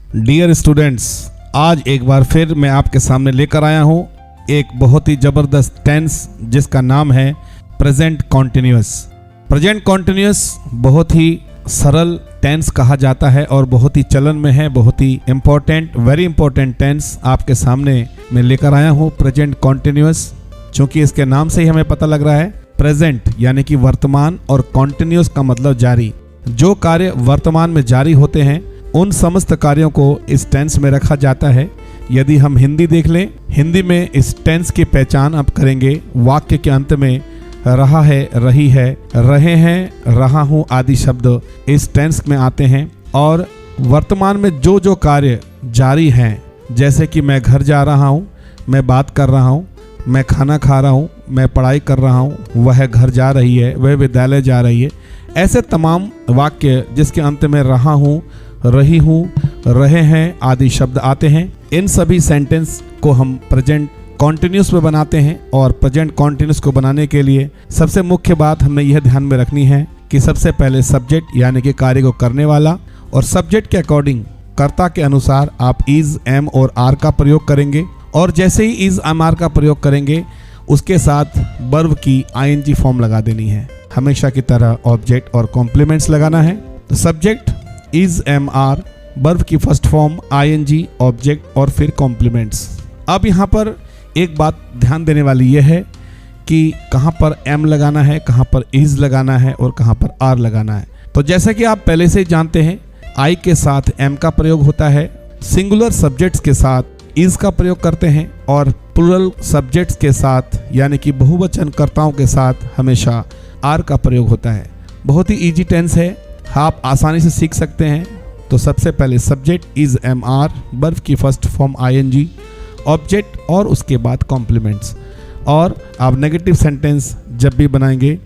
Dear students, आज एक बार फिर मैं आपके सामने लेकर आया हूँ एक बहुत ही ज़बरदस्त टेंस जिसका नाम है प्रेजेंट कॉन्टिन्यूअस। प्रेजेंट कॉन्टिन्यूअस बहुत ही सरल टेंस कहा जाता है और बहुत ही चलन में है, बहुत ही इम्पोर्टेंट, वेरी इंपॉर्टेंट टेंस आपके सामने मैं लेकर आया हूँ प्रेजेंट कॉन्टिन्यूअस। चूँकि इसके नाम से ही हमें पता लग रहा है प्रेजेंट यानी कि वर्तमान और कॉन्टिन्यूअस का मतलब जारी। जो कार्य वर्तमान में जारी होते हैं उन समस्त कार्यों को इस टेंस में रखा जाता है। यदि हम हिंदी देख लें, हिंदी में इस टेंस की पहचान आप करेंगे वाक्य के अंत में रहा है, रही है, रहे हैं, रहा हूँ आदि शब्द इस टेंस में आते हैं। और वर्तमान में जो जो कार्य जारी हैं, जैसे कि मैं घर जा रहा हूँ, मैं बात कर रहा हूँ, मैं खाना खा रहा हूँ, मैं पढ़ाई कर रहा हूँ, वह घर जा रही है, वह विद्यालय जा रही है, ऐसे तमाम वाक्य जिसके अंत में रहा हूँ, रही हूँ, रहे हैं आदि शब्द आते हैं। इन सभी सेंटेंस को हम प्रेजेंट कॉन्टिन्यूस में बनाते हैं। और प्रेजेंट कॉन्टिन्यूस को बनाने के लिए सबसे मुख्य बात हमने यह ध्यान में रखनी है कि सबसे पहले सब्जेक्ट यानी कि कार्य को करने वाला, और सब्जेक्ट के अकॉर्डिंग कर्ता के अनुसार आप इज, एम और आर का प्रयोग करेंगे। और जैसे ही इज, एम, आर का प्रयोग करेंगे उसके साथ वर्ब की आईएनजी फॉर्म लगा देनी है। हमेशा की तरह ऑब्जेक्ट और कॉम्प्लीमेंट्स लगाना है। तो subject is, am, are, verb की फर्स्ट फॉर्म आईएनजी, ऑब्जेक्ट और फिर कॉम्प्लीमेंट्स। अब यहाँ पर एक बात ध्यान देने वाली यह है कि कहाँ पर एम लगाना है, कहाँ पर इज लगाना है और कहाँ पर आर लगाना है। तो जैसा कि आप पहले से जानते हैं, आई के साथ एम का प्रयोग होता है, सिंगुलर सब्जेक्ट्स के साथ इज का प्रयोग करते हैं और प्लूरल सब्जेक्ट्स के साथ यानी कि बहुवचन कर्ताओं के साथ हमेशा आर का प्रयोग होता है। बहुत ही इजी टेंस है, आप आसानी से सीख सकते हैं। तो सबसे पहले subject is, am, are, verb की फर्स्ट फॉर्म आईएनजी, ऑब्जेक्ट और उसके बाद कॉम्प्लीमेंट्स। और आप नेगेटिव सेंटेंस जब भी बनाएंगे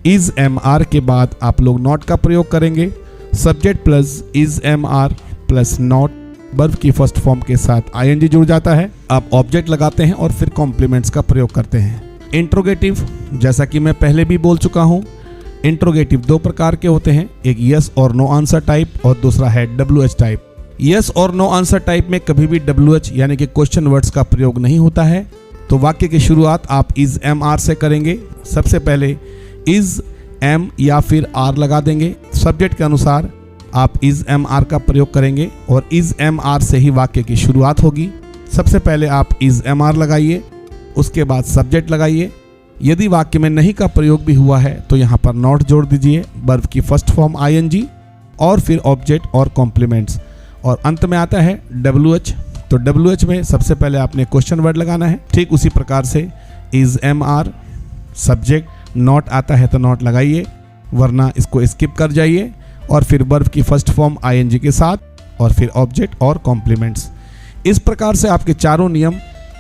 इज, एम, आर के बाद आप लोग नॉट का प्रयोग करेंगे। Subject plus is, am, are plus not, verb की फर्स्ट फॉर्म के साथ आईएनजी जुड़ जाता है। आप ऑब्जेक्ट लगाते हैं और फिर कॉम्प्लीमेंट्स का प्रयोग करते हैं। इंट्रोगेटिव, जैसा कि मैं पहले भी बोल चुका हूँ, इंट्रोगेटिव दो प्रकार के होते हैं, एक यस और नो आंसर टाइप और दूसरा है WH टाइप। यस और नो आंसर टाइप में कभी भी WH यानी कि क्वेश्चन वर्ड्स का प्रयोग नहीं होता है। तो वाक्य की शुरुआत आप इज, एम, आर से करेंगे। सबसे पहले इज, एम या फिर आर लगा देंगे। सब्जेक्ट के अनुसार आप इज, एम, आर का प्रयोग करेंगे और इज, एम, आर से ही वाक्य की शुरुआत होगी। सबसे पहले आप इज, एम, आर लगाइए, उसके बाद सब्जेक्ट लगाइए। यदि वाक्य में नहीं का प्रयोग भी हुआ है तो यहाँ पर नॉट जोड़ दीजिए, वर्ब की फर्स्ट फॉर्म आईएनजी और फिर ऑब्जेक्ट और कॉम्प्लीमेंट्स। और अंत में आता है WH। तो WH में सबसे पहले आपने क्वेश्चन वर्ड लगाना है। ठीक उसी प्रकार से is, am, are, subject, not आता है तो नॉट लगाइए, वरना इसको स्किप कर जाइए। और फिर वर्ब की फर्स्ट फॉर्म आईएनजी के साथ और फिर ऑब्जेक्ट और कॉम्प्लीमेंट्स। इस प्रकार से आपके चारों नियम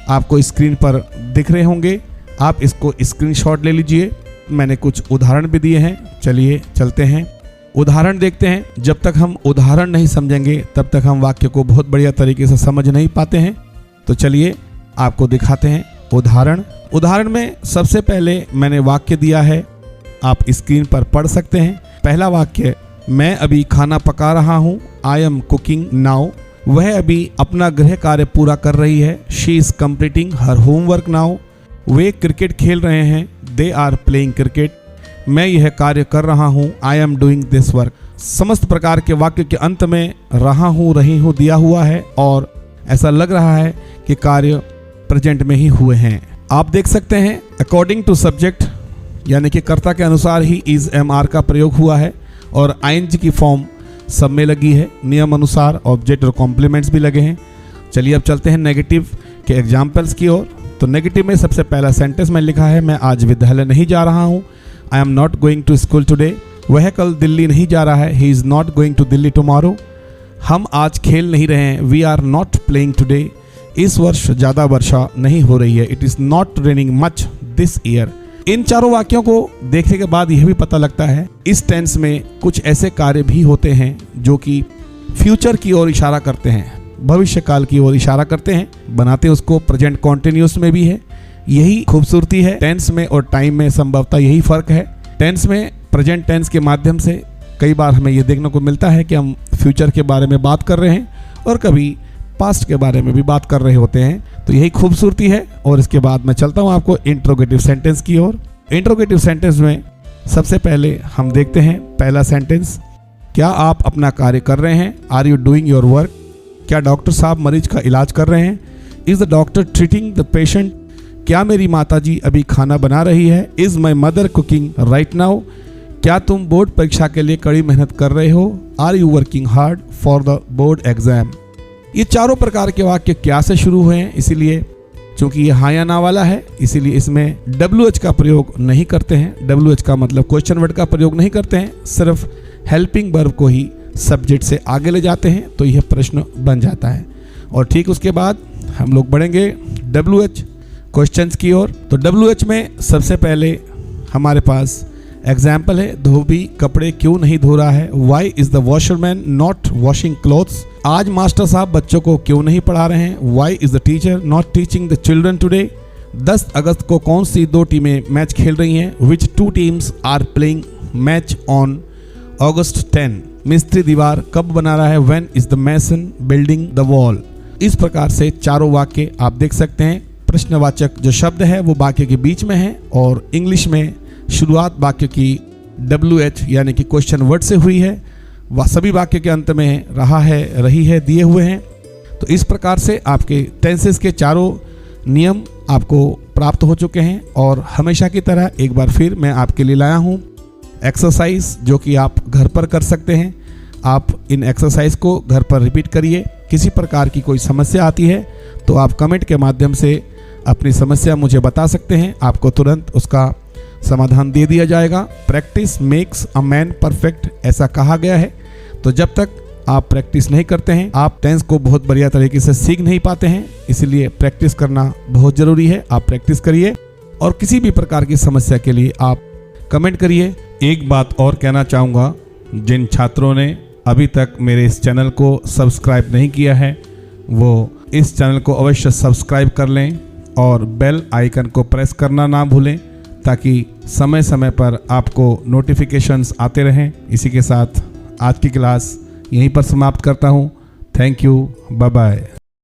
आपको स्क्रीन पर दिख रहे होंगे। आप इसको स्क्रीनशॉट ले लीजिए। मैंने कुछ उदाहरण भी दिए हैं, चलिए चलते हैं उदाहरण देखते हैं। जब तक हम उदाहरण नहीं समझेंगे तब तक हम वाक्य को बहुत बढ़िया तरीके से समझ नहीं पाते हैं। तो चलिए आपको दिखाते हैं उदाहरण। उदाहरण में सबसे पहले मैंने वाक्य दिया है, आप स्क्रीन पर पढ़ सकते हैं। पहला वाक्य, मैं अभी खाना पका रहा हूँ, आई एम कुकिंग नाउ। वह अभी अपना गृह कार्य पूरा कर रही है, she is completing her homework now. Way cricket खेल रहे हैं, दे आर प्लेइंग क्रिकेट। मैं यह कार्य कर रहा हूँ, I am doing this work. समस्त प्रकार के वाक्य के अंत में रहा हूँ, रही हूँ दिया हुआ है और ऐसा लग रहा है कि कार्य प्रेजेंट में ही हुए हैं। आप देख सकते हैं अकॉर्डिंग टू सब्जेक्ट यानी कि कर्ता के अनुसार ही इज, एम, आर का प्रयोग हुआ है और आईएनजी की फॉर्म सब में लगी है। नियम अनुसार ऑब्जेक्ट और कॉम्प्लीमेंट्स भी लगे हैं। चलिए अब चलते हैं नेगेटिव के एग्जाम्पल्स की ओर। तो नेगेटिव में सबसे पहला सेंटेंस में लिखा है, मैं आज विद्यालय नहीं जा रहा हूँ, I am not going to school today. वह कल दिल्ली नहीं जा रहा है, he is not going to Delhi tomorrow. हम आज खेल नहीं रहे हैं, we are not playing today. इस वर्ष ज़्यादा वर्षा नहीं हो रही है, it is not raining much this year. इन चारों वाक्यों को देखने के बाद यह भी पता लगता है इस टेंस में कुछ ऐसे कार्य भी होते हैं जो कि फ्यूचर की ओर इशारा करते हैं, भविष्य काल की ओर इशारा करते हैं, बनाते उसको प्रेजेंट कॉन्टिन्यूस में भी है। यही खूबसूरती है टेंस में और टाइम में, संभवतः यही फर्क है। टेंस में प्रेजेंट टेंस के माध्यम से कई बार हमें ये देखने को मिलता है कि हम फ्यूचर के बारे में बात कर रहे हैं और कभी पास्ट के बारे में भी बात कर रहे होते हैं। तो यही खूबसूरती है। और इसके बाद मैं चलता हूँ आपको इंट्रोगेटिव सेंटेंस की ओर। इंट्रोगेटिव सेंटेंस में सबसे पहले हम देखते हैं पहला सेंटेंस, क्या आप अपना कार्य कर रहे हैं? Are you doing your work? क्या डॉक्टर साहब मरीज का इलाज कर रहे हैं? Is the doctor treating the patient? क्या मेरी माताजी अभी खाना बना रही है? Is my mother cooking right now? क्या तुम बोर्ड परीक्षा के लिए कड़ी मेहनत कर रहे हो? Are you working hard for the board exam? ये चारों प्रकार के वाक्य क्या से शुरू हुए हैं, इसीलिए चूंकि ये हाँ या ना वाला है इसीलिए इसमें WH का प्रयोग नहीं करते हैं। WH का मतलब क्वेश्चन वर्ड का प्रयोग नहीं करते हैं, सिर्फ हेल्पिंग वर्ब को ही सब्जेक्ट से आगे ले जाते हैं, तो यह प्रश्न बन जाता है। और ठीक उसके बाद हम लोग बढ़ेंगे WH क्वेश्चंस की ओर। तो WH में सबसे पहले हमारे पास एग्जाम्पल है, धोबी कपड़े क्यों नहीं धो रहा है? Why is the washerman not washing clothes? आज मास्टर साहब बच्चों को क्यों नहीं पढ़ा रहे हैं? Why is the teacher not teaching the children today? 10 अगस्त को कौन सी 2 टीमें मैच खेल रही हैं? Which 2 teams are playing match on August 10? मिस्त्री दीवार कब बना रहा है? When is the mason building the wall? इस प्रकार से चारों वाक्य आप देख सकते हैं। प्रश्नवाचक जो शब्द है वो वाक्य के बीच में है और इंग्लिश में शुरुआत वाक्य की WH यानी कि क्वेश्चन वर्ड से हुई है। वह सभी वाक्य के अंत में रहा है, रही है दिए हुए हैं। तो इस प्रकार से आपके टेंसेस के चारों नियम आपको प्राप्त हो चुके हैं। और हमेशा की तरह एक बार फिर मैं आपके लिए लाया हूँ एक्सरसाइज जो कि आप घर पर कर सकते हैं। आप इन एक्सरसाइज को घर पर रिपीट करिए। किसी प्रकार की कोई समस्या आती है तो आप कमेंट के माध्यम से अपनी समस्या मुझे बता सकते हैं, आपको तुरंत उसका समाधान दे दिया जाएगा। Practice makes a man perfect ऐसा कहा गया है। तो जब तक आप प्रैक्टिस नहीं करते हैं आप टेंस को बहुत बढ़िया तरीके से सीख नहीं पाते हैं, इसलिए प्रैक्टिस करना बहुत ज़रूरी है। आप प्रैक्टिस करिए और किसी भी प्रकार की समस्या के लिए आप कमेंट करिए। एक बात और कहना चाहूँगा, जिन छात्रों ने अभी तक मेरे इस चैनल को सब्सक्राइब नहीं किया है वो इस चैनल को अवश्य सब्सक्राइब कर लें और बेल आइकन को प्रेस करना ना भूलें ताकि समय समय पर आपको नोटिफिकेशंस आते रहें। इसी के साथ आज की क्लास यहीं पर समाप्त करता हूँ। Thank you, bye bye.